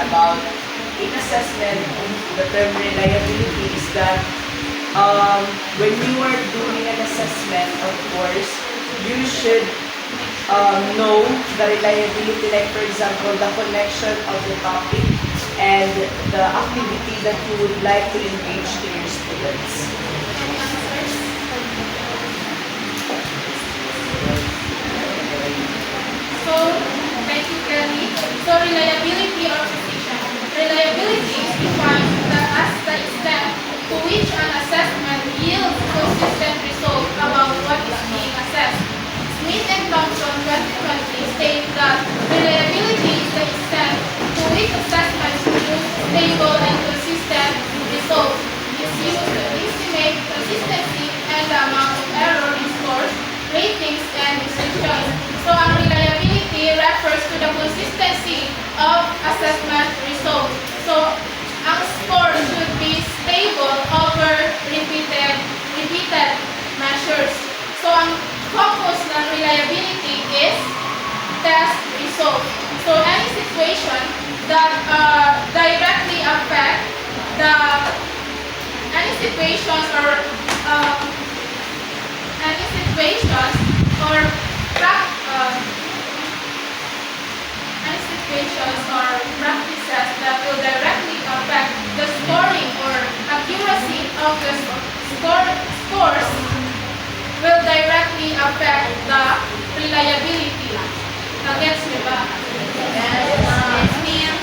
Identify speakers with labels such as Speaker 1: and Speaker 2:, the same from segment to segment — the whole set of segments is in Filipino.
Speaker 1: about in assessment, the term reliability is that when you are doing an assessment, of course, you should know the reliability, like for example, the connection of the topic and the activity that you would like to engage to your students.
Speaker 2: So, thank you, Kelly. So, reliability or precision. Reliability is defined as the extent to which an assessment yields consistent results about what is being assessed. Smith and Thompson 2020 state that reliability is the extent to which assessments produce stable and consistent results. It's used to estimate consistency and the amount of error in scores, ratings, and descriptions. So, ang reliability refers to the consistency of assessment results. So, ang score should be stable over repeated measures. So, ang focus ng reliability is test result. So, any situation that directly affect any situations or practices that will directly affect the scoring or accuracy of the scores will directly affect the reliability. Nagets niyo ba? Yes, ma'am.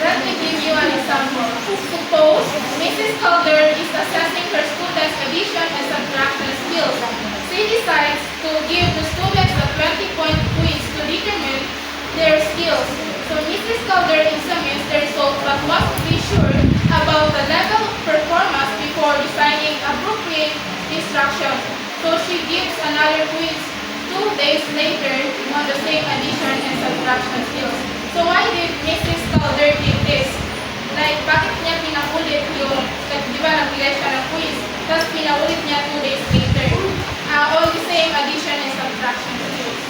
Speaker 2: Let me give you an example. Suppose Mrs. Calder is assessing her students' addition and subtraction skills. She decides to give the students a 20-point quiz to determine their skills. So Mrs. Calder examines the results but wants to be sure about the level of performance before deciding appropriate instruction. So she gives another quiz 2 days later on the same addition and subtraction skills. So why did Mrs. Calder did this? Like, bakit niya pinaulit yung, di ba nagbigay siya ng quiz, tapos pinaulit niya 2 days later. All the same addition and subtraction skills.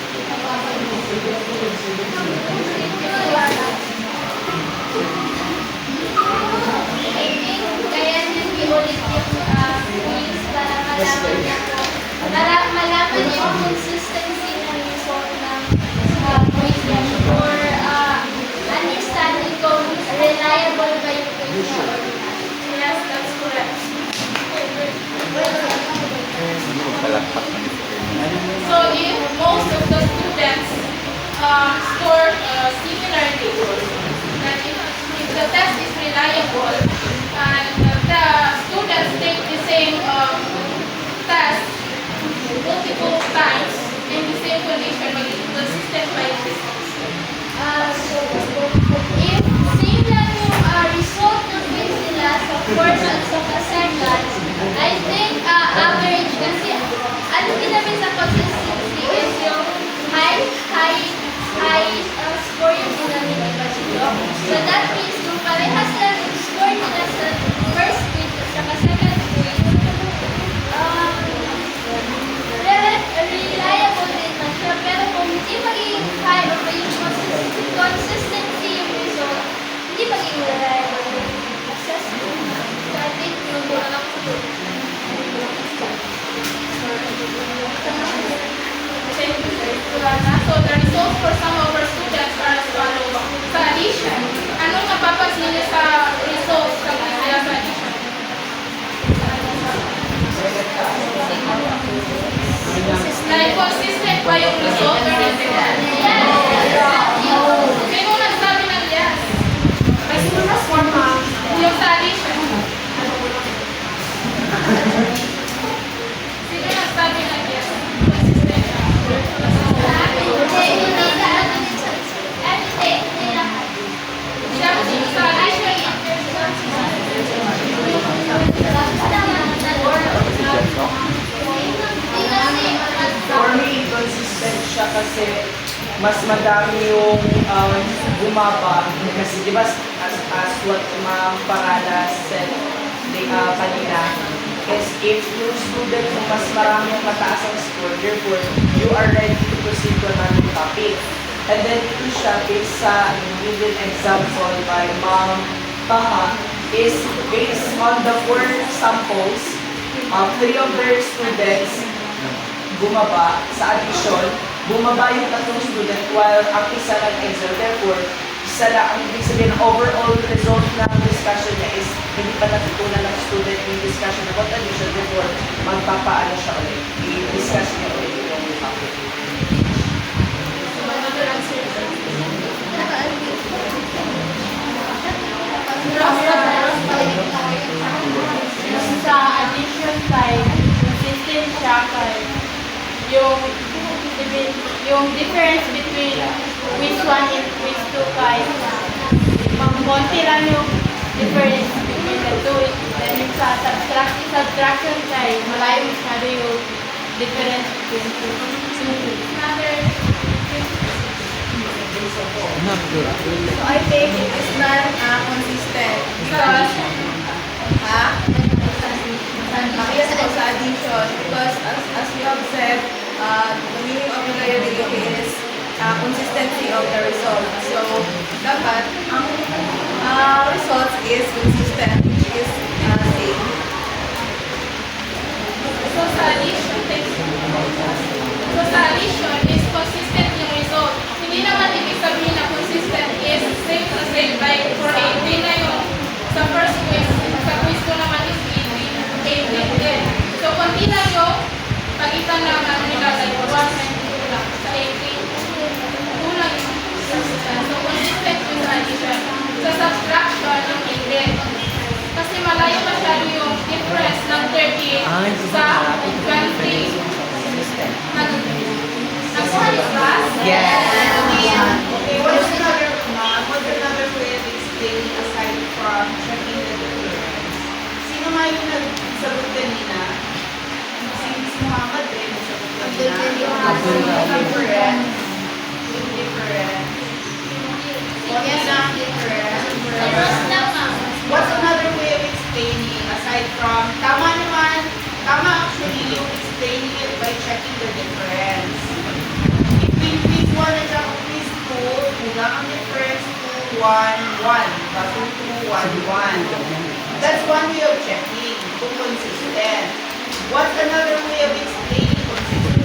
Speaker 3: I think kaya niya iulit yung quiz para malaman niya yung consistency ng result ng quiz niya or understanding kung reliable ba yung quiz niya.
Speaker 2: Yes, that's correct. So if most of the students score similarly, like if the test is reliable and the students take the same test multiple times in the same condition, magiging consistent by distance.
Speaker 3: So, if same lang yung result ng quiz nila sa first at sa second, I think average kasi ano ginabi sa consistency is yung high score yung ginamit nila dito. So that means kung parehas lang yung score nila sa first quiz at sa second quiz, reliable din man siya. Pero kung hindi magiging high or magiging consistency yung result, hindi magiging reliable yung assessment. So I think yung lang po.
Speaker 2: So the results for some of our students are as follows. Sa addition, anong napapansin niyo sa results sa nila sa addition? Like consistent ba yung result or hindi? Sino nagsabi ng yes? Yung sa addition. Sino nagsabi ng yes? Consistent. Sa addition.
Speaker 1: For me, consistent siya kasi mas madami yung bumaba. Kasi di ba as what Ma'am Parada said kanina, is if yung student mo mas marami yung mataas ang score, therefore, you are ready to proceed to another topic. And then ito siya based sa given example by Ma'am Paha is based on the 4 samples. 3 of their students bumaba sa addition. Bumaba yung 3 student while ang isa nag-excel. Therefore, isa lang, ang ibig sabihin, overall result ng discussion niya is hindi pa natutunan ng student yung discussion about addition. Therefore, magpapaano siya ulit. I-discuss niya ulit yung topic.
Speaker 3: Sa addition side, consistent siya kay yung difference between quiz 1 and quiz 2 kay konti lang yung difference between the two. Then yung sa subtraction kay malayo masyado yung difference between two.
Speaker 4: So I think it is not consistent because yes, also addition because as you have said, the meaning of reliability is consistency of the result. So dapat ang results is consistent, which is same.
Speaker 2: So sa addition is consistent yung result. Hindi naman ibig sabihin na consistent is same sa same. Like for 18 na yung sa first quiz, sa quiz ko naman is 18 din. So konti lang yung pagitan ng ano nila, like 1 and 2 lang. Sa 18, 2 lang yung consistent. So consistent yung addition. Sa subtraction yung hindi. Kasi malayo masyado yung difference ng 30 sa 20. Nakuha niyo class?
Speaker 4: Okay, what's another way of explaining aside from checking the difference? Sino nga yung nagsagot kanina? Si Muhammad rin nagsagot kanina. Difference. What's another way of explaining aside from, tama actually yung explaining it by checking the difference. Between quiz 1 at saka quiz 2, kulang ang difference to 1, 1. Bago 2, 1, 1. That's one way of checking kung consistent. What's another way of explaining consistency?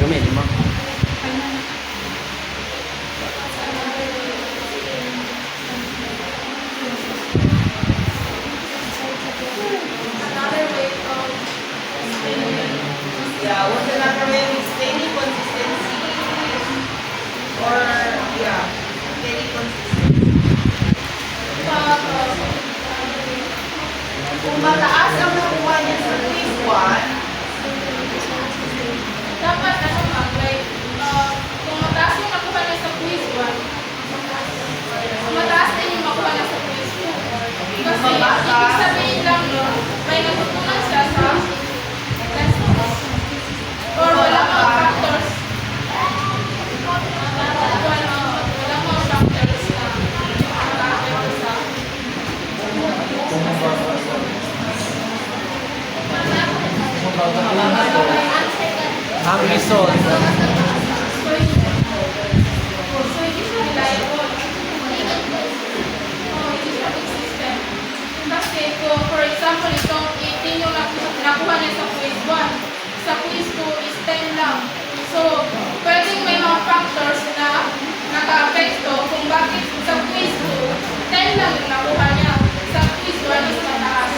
Speaker 2: Another way of explaining.
Speaker 4: Yeah, what's another way of explaining consistency? Or, yeah, very consistent. Kung mataas ang nakuha niya sa quiz 1,
Speaker 2: Dapat ano ma'am, like, kung mataas yung nakuha niya sa quiz 1, mataas din yung makuha niya sa quiz 2. Kasi, ibig sabihin lang nun, may natutunan siya sa lessons. Or wala mga factors. Wala mga factors na nakaka-apekto sa
Speaker 5: Ang result.
Speaker 2: So, hindi siya reliable. Hindi siya consistent. Kasi kung, for example, itong 18 yung nakuha niya sa quiz 1, sa quiz 2 is 10 lang. So, pwedeng may mga factors na naka-apekto kung bakit sa quiz 2, 10 lang yung nakuha niya. Sa quiz 1 is mataas.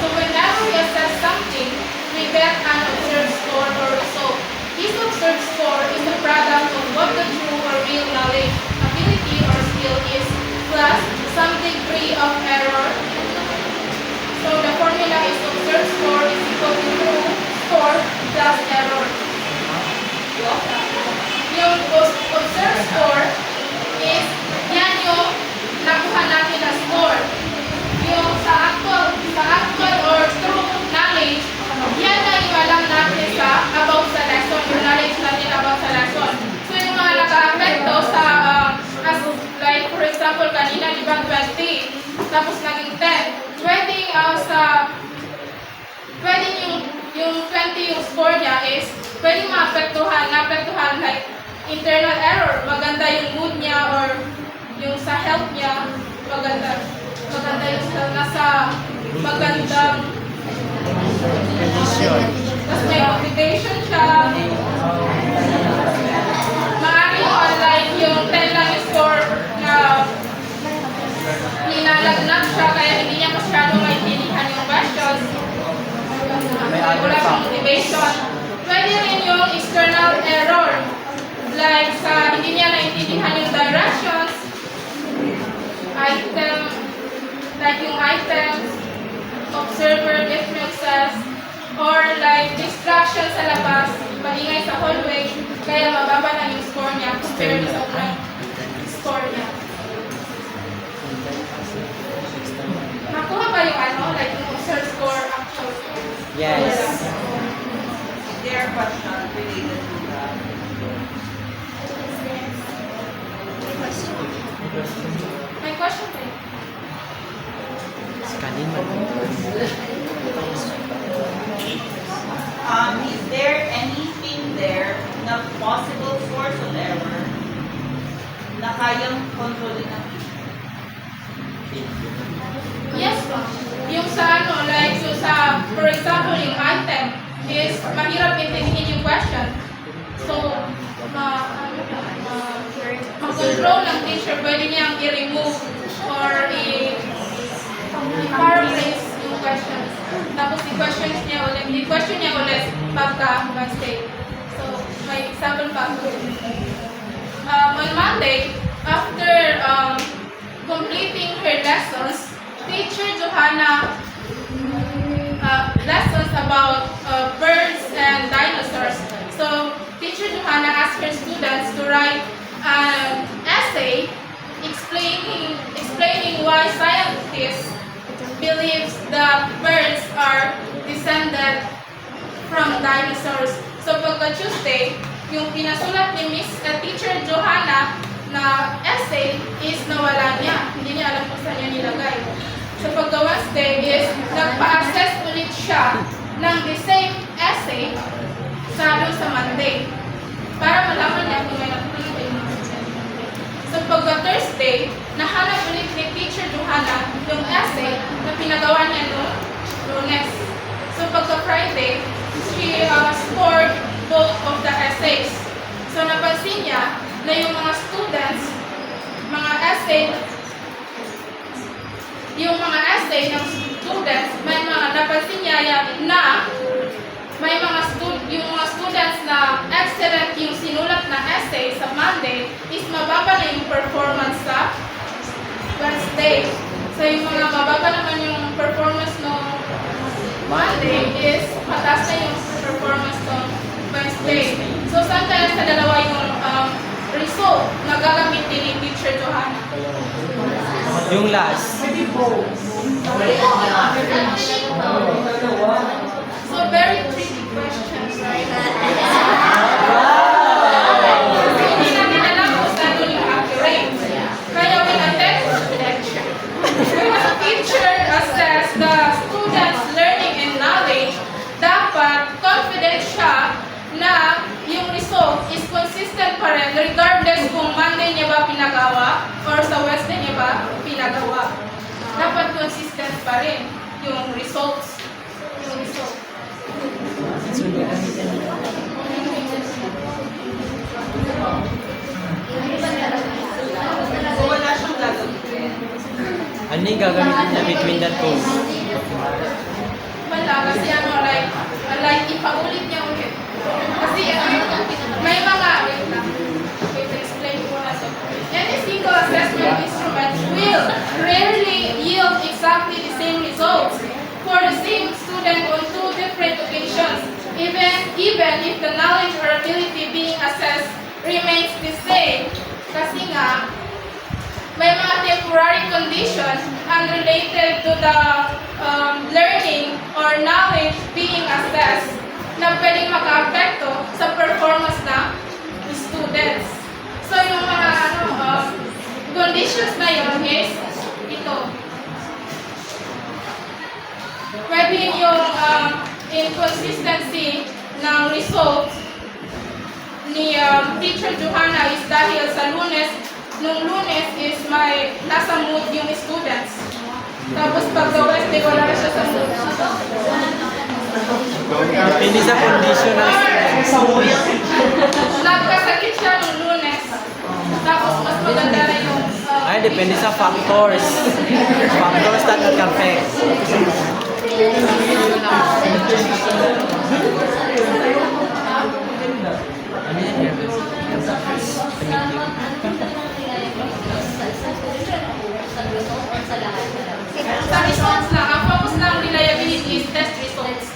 Speaker 2: So whenever we assess something, we get an observed score or result. This observed score is the product of what the true or real knowledge, ability, or skill is, plus some degree of error. So the formula is observed score is equal to true score plus error. Yung observed score is yan yung nakuha natin na score. Yung sa actual or true knowledge, yan na yung alam natin sa about sa lesson, yung knowledge natin about sa lesson. So yung mga naka-apekto sa, as like for example, kanina di ba 20, tapos naging 10. Pwedeng sa score niya is pwedeng naapektuhan like internal error, maganda yung mood niya or yung sa health niya, maganda yung nasa magandang tapos may motivation siya. Maaaring online yung 10 lang yung score na ninalagnat siya kaya hindi niya masyado maintindihan yung questions. Wala siyang motivation. Pwede rin yung external error. Like sa hindi niya naintindihan yung directions, like yung items, observer differences, or like distraction sa labas, maingay sa hallway, kaya mababa na yung score niya compared sa online score niya. Nakuha ba yung like yung observed score, actual score?
Speaker 5: Yes.
Speaker 4: There are questions related to that.
Speaker 2: May question ba yun?
Speaker 5: Scanin mo.
Speaker 4: Is there anything there na possible source of error na kayang kontrolin ng teacher?
Speaker 2: Yes po. Yung sa like yung sa, for example, yung item is mahirap intindihin yung question. So, mag-control ng teacher, pwede niyang i-remove or i-paraphrase yung questions. Tapos i-question niya ulit pagka-mistake. So, may example pa ako. On Monday, after completing her lessons, Teacher Johanna lessons about birds and dinosaurs. So, Teacher Johanna asked her students to write an essay explaining why scientists believes that birds are descended from dinosaurs. So, pagka Tuesday, yung pinasulat ni Teacher Johanna na essay is nawala niya. Hindi niya alam kung saan niya nilagay. So, pagka Wednesday is nagpa-assess ulit siya ng the same essay sa Monday para malaman niya kung may natutunan ba yung mga Monday. So, pagka Thursday, nahanap ulit ni Teacher Johanna yung essay na pinagawa niya noong Lunes. So, pagka Friday, she scored both of the essays. So, napansin niya na yung mga students, yung mga essay ng students, may mga napansin niya na may yung mga students na excellent yung sinulat na essay sa Monday is mababa na yung performance sa Wednesday. So yung mga mababa naman yung performance no Monday is mataas na yung performance no Wednesday. So saan kaya sa dalawa yung result na gagamitin ni Teacher Johanna?
Speaker 5: Yung last.
Speaker 2: So very tricky questions, right? Hindi natin alam kung saan doon yung accurate. Kaya when attend lecture, when a teacher assess the students' learning and knowledge, dapat confident siya na yung result is consistent pa rin regardless kung Monday niya ba pinagawa or sa Wednesday niya ba pinagawa. Dapat consistent pa rin yung results.
Speaker 4: So wala siyang gagawin.
Speaker 5: Ano yung gagamitin niya between the two?
Speaker 2: Wala, kasi like ipaulit niya ulit. Kasi may mga, wait lang. Wait, explain ko na so. Any single assessment instrument will rarely yield exactly the same results for the same student on two different occasions, even if the knowledge or ability being assessed remains the same. Kasi nga, may mga temporary conditions unrelated to the learning or knowledge being assessed na pwedeng maka-apekto sa performance ng students. So, yung mga conditions na yun is ito. Pwede yung inconsistency ng result ni Teacher Johanna is dahil sa Lunes, nung Lunes is nasa mood yung students. Tapos pag Wednesday, wala na siya sa mood.
Speaker 5: Depende sa condition ng
Speaker 2: Nagkasakit siya nung Lunes. Tapos mas maganda na yung...
Speaker 5: ay, depende sa factors. Factors that can affect. Ano yan, nervous?
Speaker 2: Sa results lang, ang focus ng reliability is test results.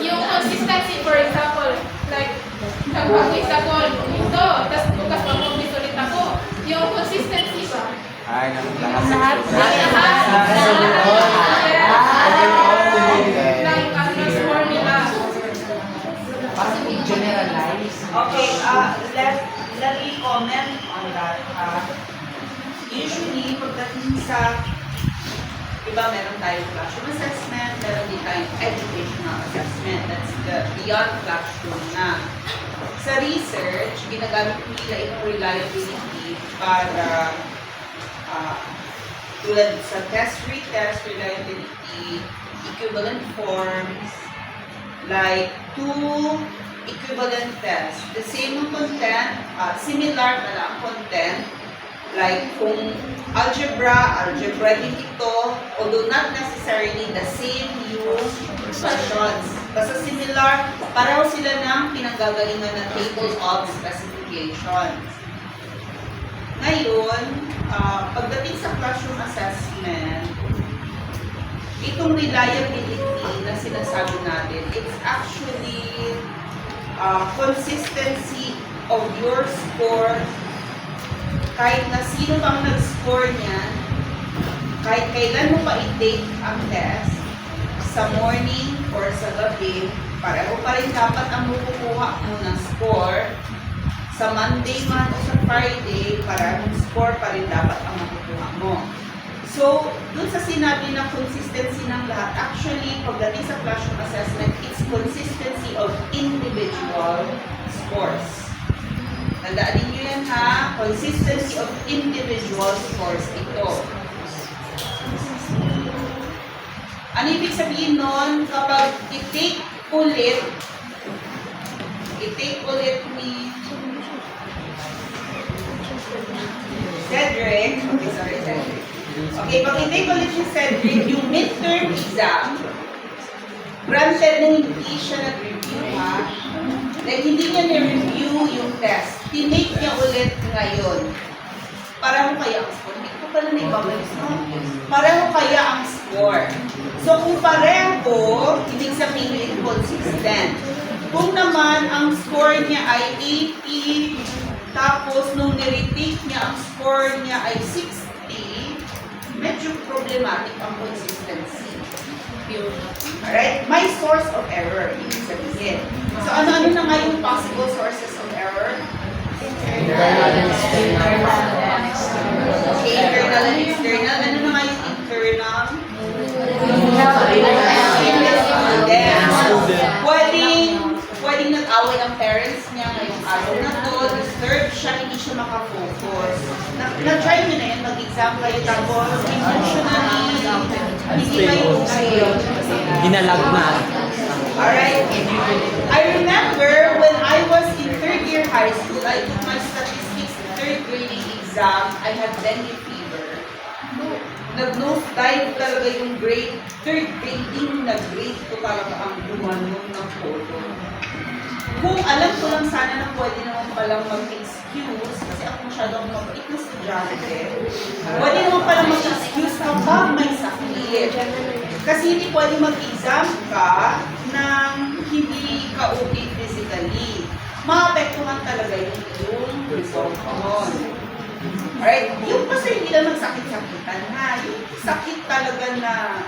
Speaker 2: Yung consistency, for example, like, example, ito, tapos bukas mag-publish ulit ako. Yung consistency ba?
Speaker 6: Ay,
Speaker 2: Lahat ng score nila.
Speaker 4: Okay, let me comment on that. Usually, pagdating sa, iba meron tayong classroom assessment, meron din tayong educational assessment. That's the beyond classroom na. Sa research, ginagamit nila itong reliability para tulad sa test, retest, reliability, equivalent forms, like two equivalent tests. The same content, similar pala ang content, like kung algebra din ito, although not necessarily the same yung questions. Basta similar, pareho sila ng pinanggagalingan ng table of specifications. Ngayon, pagdating sa classroom assessment, itong reliability na sinasabi natin, it's actually consistency of your score. Kahit na sino pang nag-score niyan, kahit kailan mo pa i-take ang test, sa morning or sa gabi, pareho pa rin dapat ang makukuha mo ng score. Sa Monday man o sa Friday, parehong score pa rin dapat ang makukuha mo. So, dun sa sinabi na consistency ng lahat, actually, pagdating sa classroom assessment, it's consistency of individual scores. Tandaan ninyo yan ha, consistency of individual scores ito. Ano ibig sabihin nun? Kapag i-take ulit ni Cedric, okay, sorry, Cedric. Okay, pag i-take ulit ni Cedric, yung midterm exam, granted na hindi siya nag-review ha, like hindi niya na-review yung test, tinake niya ulit ngayon. Pareho kaya ang score? Hindi ko pala naibabalik, no? Pareho kaya ang score. So kung pareho, ibig sabihin consistent. Kung naman ang score niya ay 80, tapos nung nire-take niya ang score niya ay 60, medyo problematic ang consistency. Alright? May source of error, ibig sabihin. So ano-ano na nga yung possible sources of error?
Speaker 5: Internal and external.
Speaker 4: Okay, internal and external. Ano na nga yung internal? Pwedeng nag-away ang parents niya ngayong araw na to, disturb siya, hindi siya makafocus. Na-try nyo na yun, mag-exam kayo tapos emotionally, hindi kayo
Speaker 5: Ginalag na.
Speaker 4: Alright. I remember when I was in third year high school, I took my statistics third grading exam. I had dengue fever. Nag-nose dive talaga yung grade. Third grading, nag-grade ko talaga ang gumanon ng photo. Kung alam ko lang sana na pwede naman palang mag-excuse, kasi ako masyadong mabait na estudyante, pwede naman palang mag-excuse kapag may sakit. Kasi hindi pwede mag-exam ka nang hindi ka okay physically. Maapektuhan talaga yung result mo. Alright? Yung kasi hindi lang magsakit-sakitan ha. Yung sakit talaga na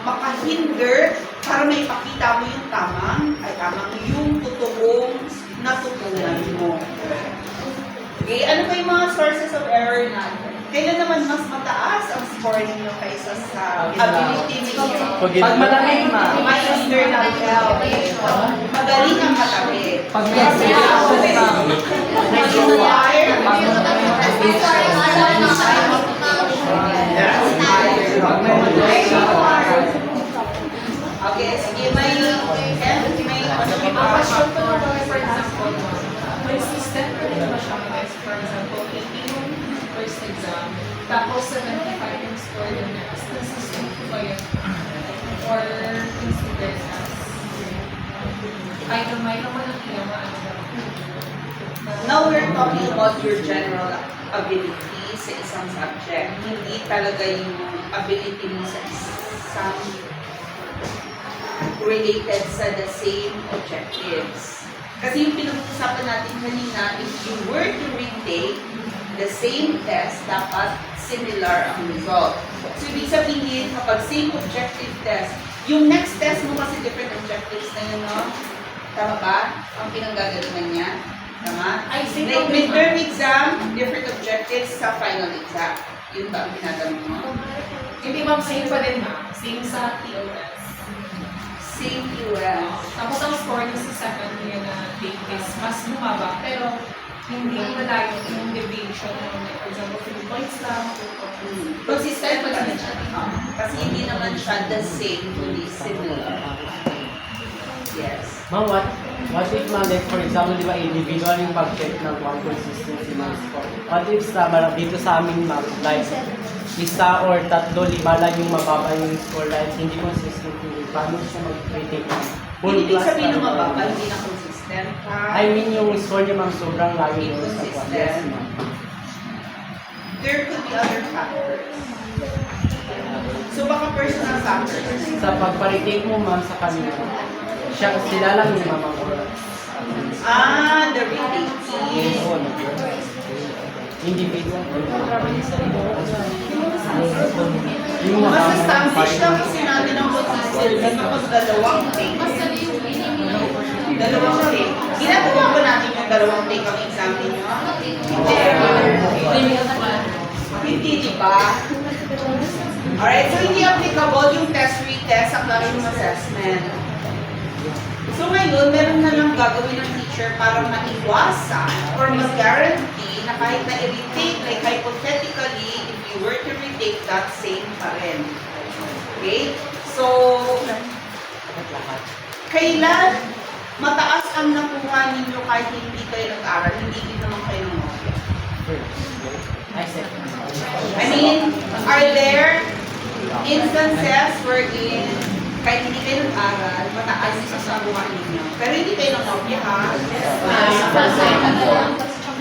Speaker 4: makahinder para may pakita mo yung tamang yung totoong natutunan mo. Okay, ano pa yung mga sources of error natin? Kailan naman mas mataas ang score ninyo kaysa sa ability ninyo?
Speaker 1: Pag malamig, ma'am.
Speaker 4: Master ng health. Magaling ang matawid.
Speaker 1: Pag message, ma'am.
Speaker 4: Inspire. Okay, sige, may
Speaker 2: Question ko naman, for example, may system ko rin ba siya guys? For example, 80 yung first exam, tapos 75 yung score yung next. Consistent ko ba yun? Or considered as kahit may naman ang kinamaan na
Speaker 4: Now we're talking about your general ability sa isang subject. Hindi talaga yung ability mo sa isang related sa the same objectives. Kasi yung pinag-usapan natin kanina, if you were to retake the same test, dapat similar ang result. So, ibig sabihin, kapag same objective test, yung next test mo kasi different objectives na yun, no? Tama ba? Ang pinanggagalingan niya? Tama?
Speaker 2: I think
Speaker 4: Like midterm exam, different objectives sa final exam. Yun ba ang tinatanong mo?
Speaker 2: hindi ma'am, same pa din ma'am. Same sa TOS.
Speaker 4: Same QL.
Speaker 2: Tapos ang score niya sa second year na take is mas bumaba, pero hindi malayo yung deviation ng, for example, 3 points lang, 2 points.
Speaker 4: Consistent pa rin siya. Kasi hindi naman siya the same, kundi similar. Yes.
Speaker 6: Ma'am, what if ma'am, like, for example, di ba, individual yung pag-check ng one consistency ng score? What if dito sa amin, ma'am, like, isa or tatlo, lima lang yung mababa yung score, like, hindi consistent yung paano siya mag-retake?
Speaker 4: Hindi sabihin ng mababa, hindi na consistent.
Speaker 6: I mean, yung score niya, ma'am, sobrang layo yung sa
Speaker 4: Inconsistent.
Speaker 6: Yes, ma'am.
Speaker 4: There could be other factors. So baka personal factors.
Speaker 6: Sa pagpa-retake mo, ma'am, sa kanila, sila lang yung mamang
Speaker 4: Ah, the retaking.
Speaker 6: individual.
Speaker 4: Mas establish lang kasi natin ang consistency kapag dalawang take. Dalawang take. Ginagawa ba natin yung dalawang take ang exam ninyo? Hindi, di ba? Alright, so hindi applicable yung test retest sa classroom assessment. So ngayon, meron na lang gagawin ng teacher para maiwasan or mag-guarantee na kahit na i-retake, like hypothetically, if you were to retake that same pa rin. Okay? So, kailan mataas ang nakuha ninyo kahit hindi kayo nag-aral, hindi din naman kayo nangopya? I mean, are there instances wherein kahit hindi kayo nag-aral, mataas sa nakuha ninyo? Pero hindi kayo nangopya, ha?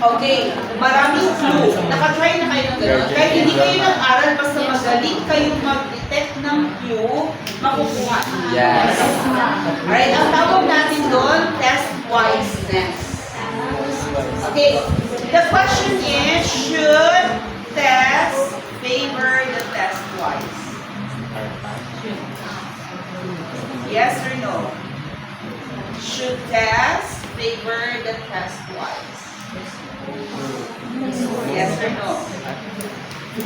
Speaker 4: Okay, maraming clue. Nakatry na kayo ng gano'n. Kahit hindi kayo nag-aral, basta magaling kayo mag-detect ng clue, makukuha niyo.
Speaker 5: Yes.
Speaker 4: Alright, ang tawag natin doon, test wiseness. Okay, the question is, should test favor the test wise? Yes or no? Should test favor the test wise? Yes or no?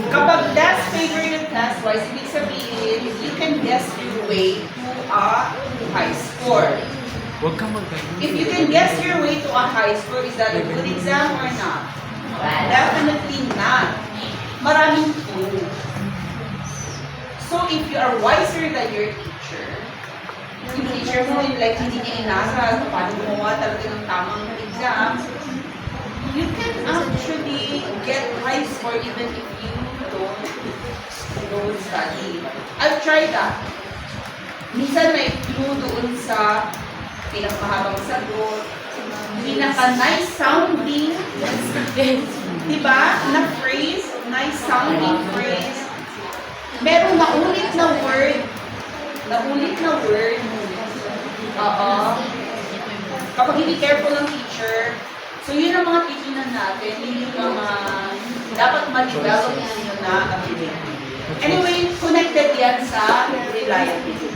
Speaker 4: Kapag test favor the test wise, ibig sabihin, you can guess your way to a high score.
Speaker 5: Huwag ka mag-ganyan.
Speaker 4: If you can guess your way to a high score, is that a good exam or not? Definitely not. Maraming clue. So if you are wiser than your teacher, yung teacher mo, like hindi niya inasa, paano gumawa talaga ng tamang exam, you can actually get high score even if you don't study. I've tried that. Minsan may clue doon sa pinakamahabang sagot, pinaka-nice sounding, diba? Na phrase, nice sounding phrase. Merong naulit na word, kapag hindi careful ang teacher, so yun ang mga titinan natin, yun yung mga dapat ma-develop ninyo na ability. Anyway, connected yan sa reliability.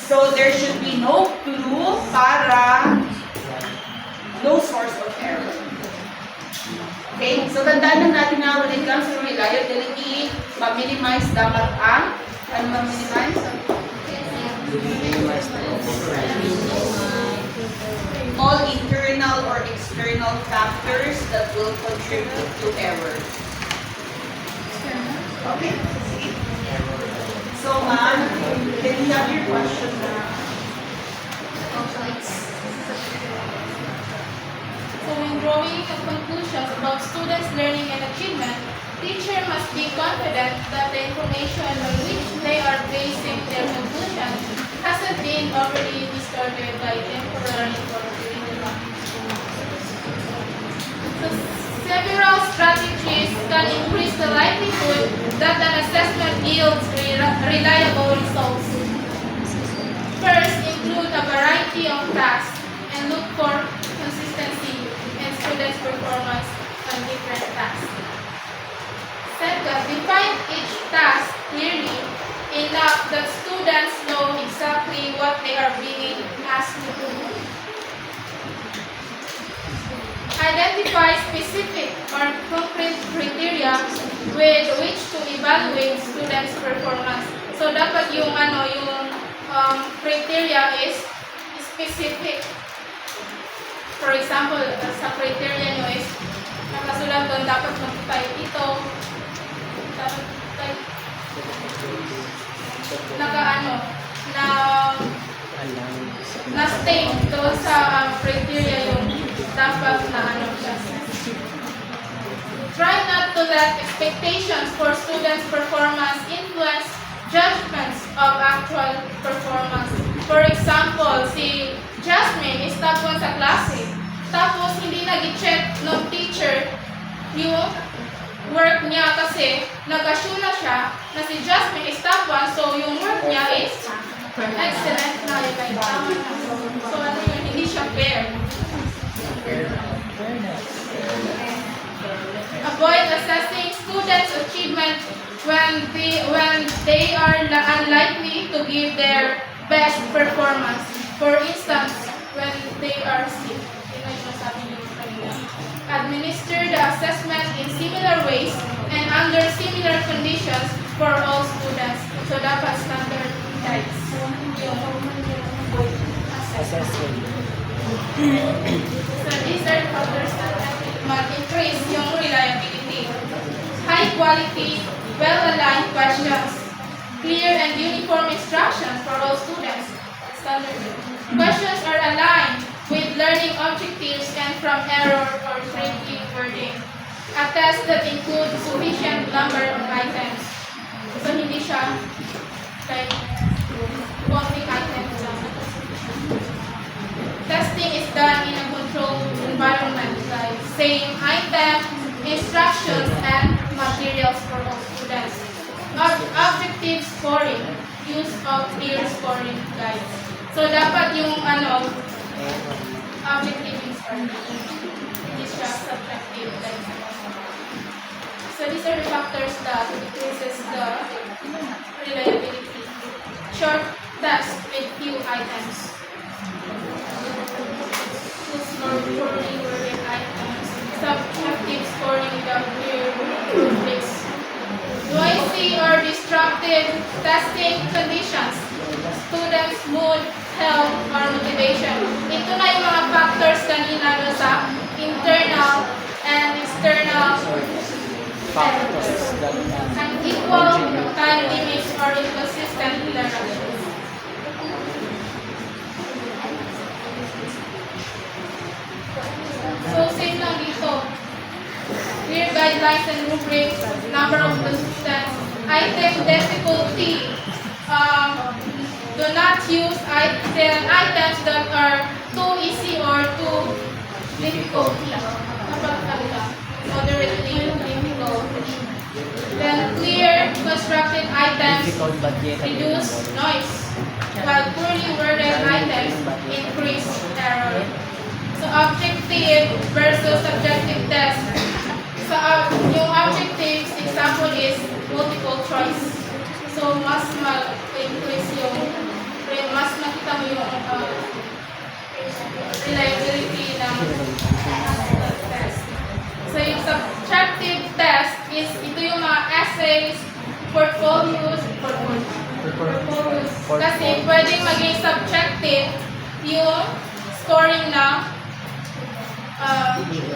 Speaker 4: So there should be no clue para no source of error. Okay, so tandaan lang natin na when it comes to reliability, ma-minimize dapat ang, ano ma-minimize? All internal or external factors that will contribute to errors. Okay. So, ma'am, can you have your question now?
Speaker 2: So when drawing a conclusions about students' learning and achievement, teacher must be confident that the information on which they are basing their conclusion hasn't been overly distorted by temporary or curriculum. So several strategies can increase the likelihood that an assessment yields reliable results. First, include a variety of tasks and look for consistency in students' performance on different tasks. Second, define each task clearly enough that students know exactly what they are being asked to do. Identify specific or concrete criteria with which to evaluate students' performance. So dapat yung criteria is specific. For example, sa criteria nyo is nakasulat doon dapat mag-type ito, dapat type na state doon sa criteria yung dapat na siya. Try not to let expectations for students' performance influence judgments of actual performance. For example, si Jasmine is top 1 sa klase. Tapos, hindi nag-check ng teacher yung work niya kasi nag-assume na siya na si Jasmine is top 1, so yung work niya is excellent na yung tama na. So, hindi siya fair. Avoid assessing students' achievement when they are unlikely to give their best performance. For instance, when they are sick. Administer the assessment in similar ways and under similar conditions for all students. So dapat standardized yung assessment. So these are factors that increase yung reliability. High quality, well-aligned questions. Clear and uniform instructions for all students. Standard. Questions are aligned with learning objectives and from error or tricky wording. A test that includes sufficient number of items. So hindi siya like konting items lang. Testing is done in a controlled environment like same item, instructions, and materials for all students. Objective scoring, use of peer scoring guides. So dapat yung objective is hindi siya subjective. So these are the factors that increases the reliability. Short test with few items. To score poorly worded items. Subjective scoring without clear rubrics. Noisy or destructive testing conditions. Students' mood, health, or motivation. Ito na yung mga factors kanina sa internal and external factors. Unequal time limits or inconsistent directions. So, same lang dito. Clear guidelines and rubrics, number of the students, item difficulty. Do not use items that are too easy or too difficult. Moderately difficult. Then clear, constructed items reduce noise, while poorly worded items increase error. So objective versus subjective test. So yung objective example is multiple choice. So mas mag-increase yung mas makita mo yung reliability ng test. So yung essays, portfolios. Kasi pwedeng maging subjective yung scoring ng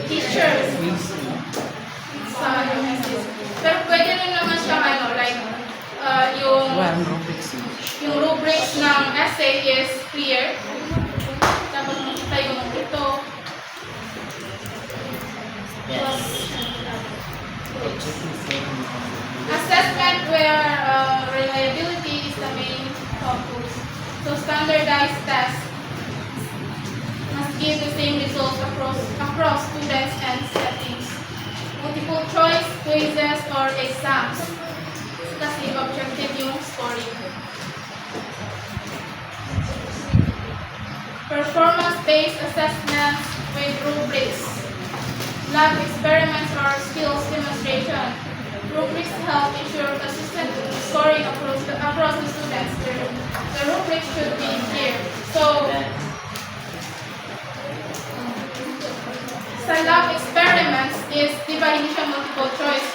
Speaker 2: teachers sa yung essays. Pero pwede rin naman siya like yung rubrics ng essay is clear. Tapos makita yung ito. Assessment where reliability is the main focus. So standardized tests must give the same results across students and settings. Multiple choice quizzes or exams. Kasi objective yung scoring. Performance-based assessments with rubrics. Lab experiments or skills demonstration. Rubrics help ensure consistent scoring across the students. The rubrics should be clear. So, sa lab experiments is, di ba, hindi siya multiple choice.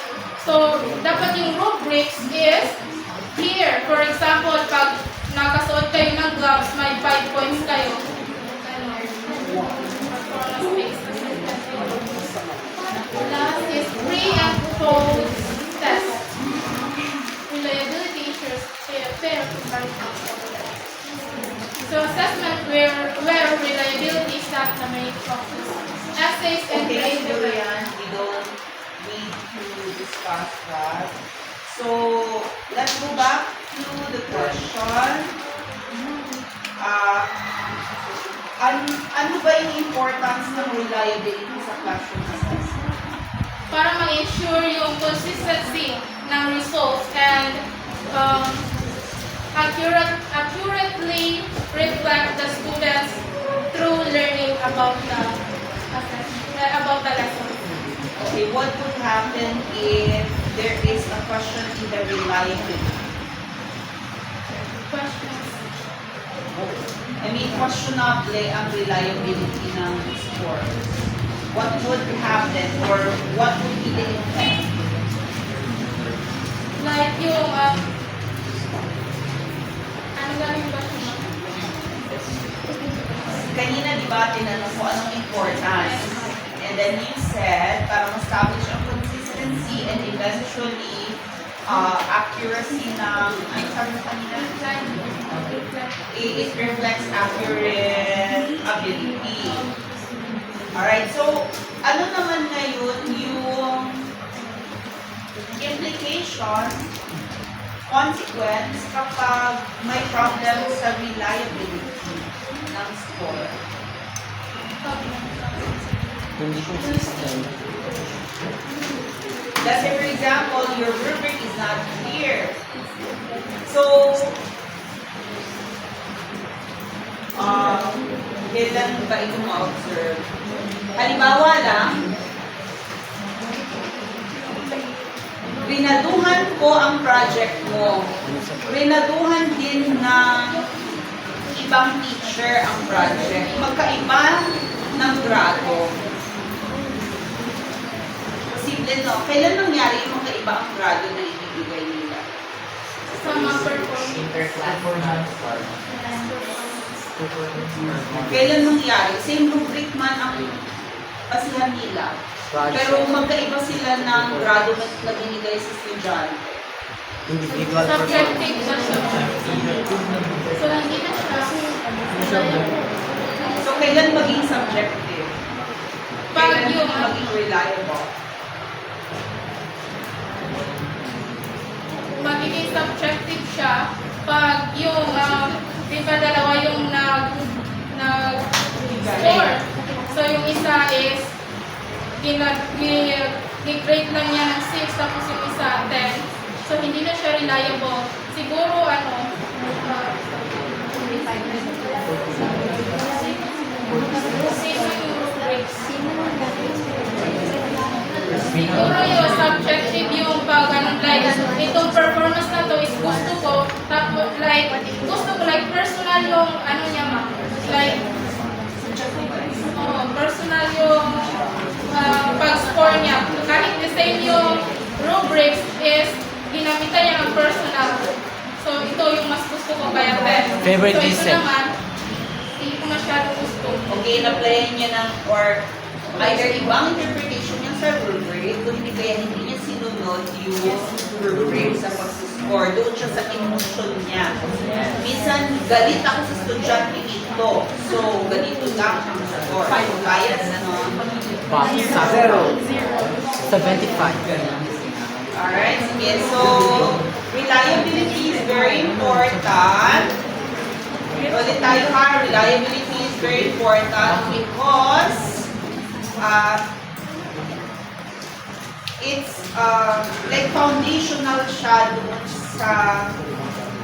Speaker 2: So, dapat yung rubrics is clear. For example, pag nakasuot kayo ng gloves, may 5 points kayo. Performance-based assessment. Last is pre and post test. Reliability ensures fair comparison. So assessment where reliability is not the main focus. Essays and
Speaker 4: Okay,
Speaker 2: grade
Speaker 4: Julian, we don't need to discuss that. So, let's go back to the question. Ano ba yung importance ng reliability sa classroom assessment?
Speaker 2: para ma-ensure yung consistency ng results and accurately reflect the students through learning about the lesson.
Speaker 4: Okay, what would happen if there is a question in the reliability?
Speaker 2: Questions.
Speaker 4: I mean, questionable ang reliability ng scores. What would happen or what would be the effect?
Speaker 2: Like yung, ano nga yung question?
Speaker 4: Kanina, di ba, tinanong ko anong importance? And then you said, para ma-establish ang consistency and eventually accuracy ng, ano sabi mo kanina? It reflects accurate ability. Alright, so ano naman ngayon yung implication, consequence kapag may problem sa reliability ng score?
Speaker 6: Hindi consistent.
Speaker 4: Let's say, for example, your rubric is not clear. So, kailan ba ito ma-observe? Halimbawa lang, rinaduhan ko ang project mo. Rinaduhan din ng ibang teacher ang project. Magkaiba ng grado. Posible, no? Kailan nangyari yung magkaiba ang grado na ibibigay nila?
Speaker 2: Sa mga performance.
Speaker 4: Kailan nangyari? Same rubric man ang pasihan nila. Pero magkaiba sila ng grado na binigay sa estudyante.
Speaker 6: Individual
Speaker 2: Subjective na siya. So, hindi na siya.
Speaker 4: So, kailan maging subjective?
Speaker 2: Pag
Speaker 4: Kailan
Speaker 2: yung,
Speaker 4: maging reliable?
Speaker 2: magiging subjective siya pag yung, di ba dalawa yung nag-score. So, yung isa is, ginag-grade lang niya ng 6, tapos yung isa 10. So, hindi na siya reliable. Siguro, sino yung rubrics? Siguro yung subjective yung pag like, itong performance na to is gusto ko, tapos like personal yung niya ma. Like, personal yung pag-score niya. Kahit the same yung rubrics is ginamitan niya ang personal. So, ito yung mas gusto ko kaya 10.
Speaker 5: Favorite
Speaker 2: so, ito
Speaker 5: listen.
Speaker 2: naman, hindi ko masyado gusto.
Speaker 4: Okay, na-playan niya ng or either ibang interpretation niya sa rubric, kung hindi kaya hindi niya sinunod yung rubric sa pag-score. Doon siya sa emotion niya. Minsan, galit ako sa estudyante ito. So, ganito lang ang score. So, bias, no?
Speaker 5: Sa 75.
Speaker 4: Alright, sige. So, reliability is very important. Ulit tayo ha, reliability is very important because it's like foundational siya doon sa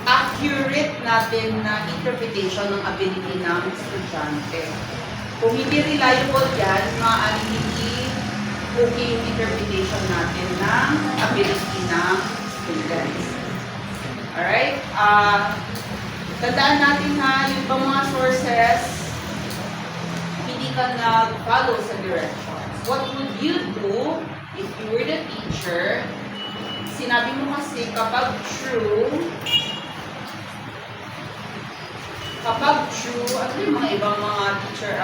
Speaker 4: accurate natin na interpretation ng ability ng estudyante. Kung hindi reliable yan, maaaring hindi okay yung interpretation natin ng ability ng students. Alright? Tandaan natin ha, yung bang mga sources, hindi ka nag-follow sa directions. What would you do if you were the teacher? Sinabi mo kasi kapag true, ano yung mga ibang mga teacher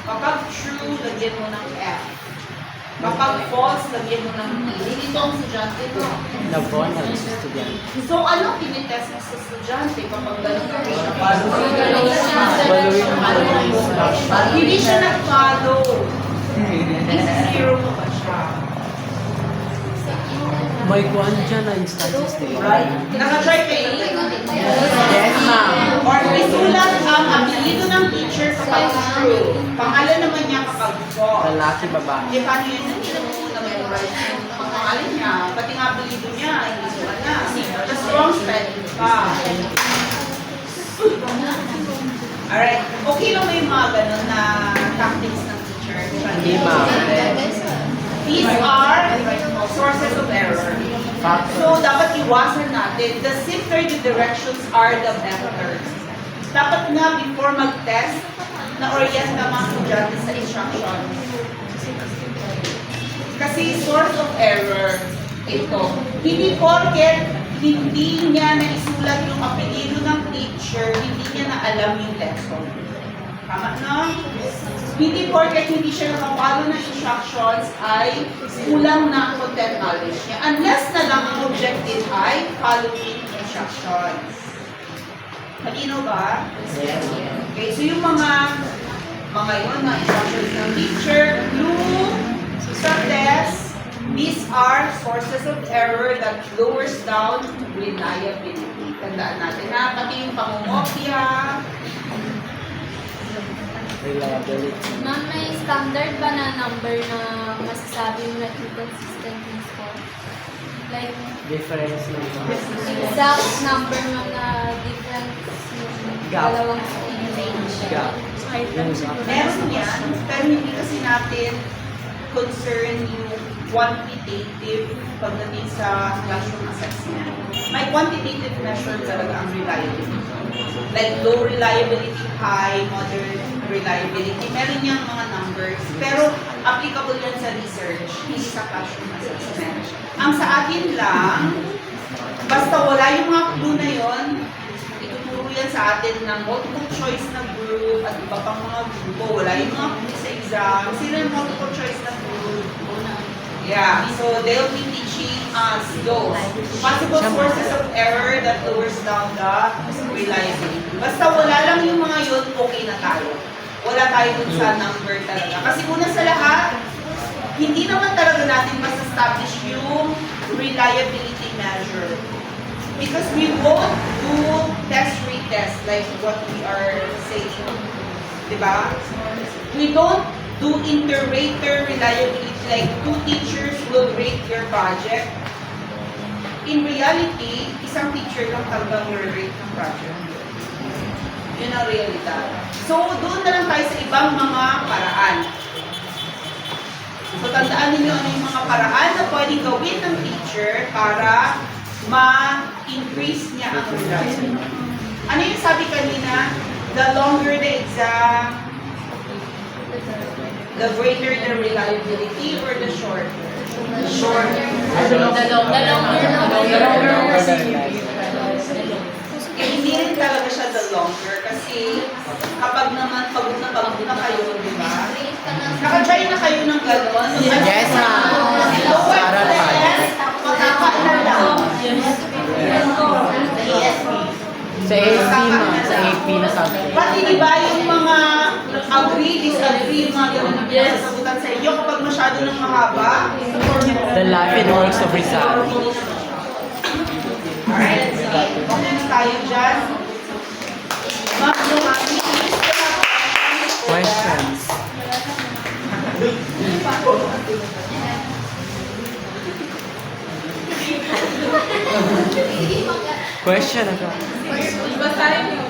Speaker 4: kapag true, lagyan mo ng F. Kapag false, lagyan mo ng T. Hindi ito ang estudyante, no?
Speaker 5: Nabon na sa estudyante.
Speaker 4: So, ano tinitest mo sa estudyante kapag gano'n ka rin siya? Hindi siya nag-follow. Zero mo ba siya?
Speaker 5: May kuhan dyan na instances, di ba?
Speaker 4: Right? Naka-try kayo?
Speaker 5: Yes, ma'am.
Speaker 4: Or may sulat ang apelido ng teacher kapag true. Pangalan naman niya kapag false.
Speaker 5: Lalaki, babae.
Speaker 4: Eh, paano yun? Hindi na mo na-memorize yung pangalan niya. Pati nga apelido niya, hindi sulat na. Just wrong spelling pa. Alright. Okay lang ba yung mga ganun na tactics ng teacher?
Speaker 5: Hindi, ma'am.
Speaker 4: These are sources of error. So, dapat iwasan natin. The simpler the directions are, the better. Dapat nga, before mag-test, na-orient na mga estudyante sa instructions. Kasi source of error, ito. Hindi porket hindi niya naisulat yung apelido ng teacher, hindi niya na alam yung lesson. Tama na? Hindi porket hindi siya nakapalo ng instructions ay kulang na content knowledge niya. Unless na lang ang objective ay following instructions. Malino ba? Okay, so yung mga yun na instructions ng teacher, clue sa test, these are sources of error that lowers down reliability. Tandaan natin na pati yung pangungopia,
Speaker 5: Reliability.
Speaker 3: Ma'am, may standard ba na number na masasabi mo na inconsistent yung score? Like,
Speaker 5: Difference ng
Speaker 3: exact number mo na difference yung
Speaker 5: Gap.
Speaker 3: dalawang range.
Speaker 5: gap.
Speaker 4: meron yan, pero hindi kasi natin concern yung quantitative pagdating sa classroom assessment. May quantitative measure talaga ang reliability. Like low reliability, high, moderate reliability. Meron yan mga numbers. Pero applicable yan sa research, hindi sa classroom assessment. Ang sa atin lang, basta wala yung mga clue na yon, ituturo yan sa atin ng multiple choice na group at iba pang mga grupo. Wala yung mga clue sa exam. Sino yung multiple choice na group? Yeah, so they'll be teaching us those possible sources of error that lowers down the reliability. Basta wala lang yung mga yun, okay na tayo. Wala tayo dun sa number talaga. Kasi una sa lahat, hindi naman talaga natin mas-establish yung reliability measure. Because we won't do test-retest like what we are saying. Diba? We don't do inter-rater reliability like two teachers will rate your project. In reality, isang teacher lang talagang rate ng project. Yun ang realidad. So, doon na lang tayo sa ibang mga paraan. So, tandaan ninyo ano yung mga paraan na pwedeng gawin ng teacher para ma-increase niya ang reliability. Ano yung sabi kanina? The longer the exam, the greater the reliability or the shorter?
Speaker 1: Short. Hindi rin talaga siya the longer kasi kapag naman pagod na kayo, di ba? Naka-try na kayo ng gano'n?
Speaker 5: Yes, ma'am. Para tayo.
Speaker 6: Sa AC, ma'am. Sa AP na sabi.
Speaker 1: Pati di ba yung mga agree, disagree, yung mga gano'n na pinasasagutan sa iyo kapag masyado ng mahaba?
Speaker 5: The life and works of Rizal.
Speaker 1: Alright, sige. Okay na tayo dyan. Ma'am, Lumami, please.
Speaker 5: Questions? Question agad.
Speaker 2: Basahin niyo.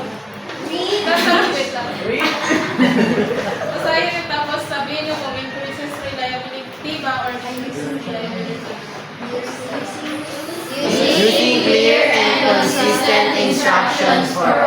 Speaker 2: Wait lang. Basahin niyo tapos sabihin niyo kung increases reliability ba or decreases reliability.
Speaker 5: Using clear and consistent instructions for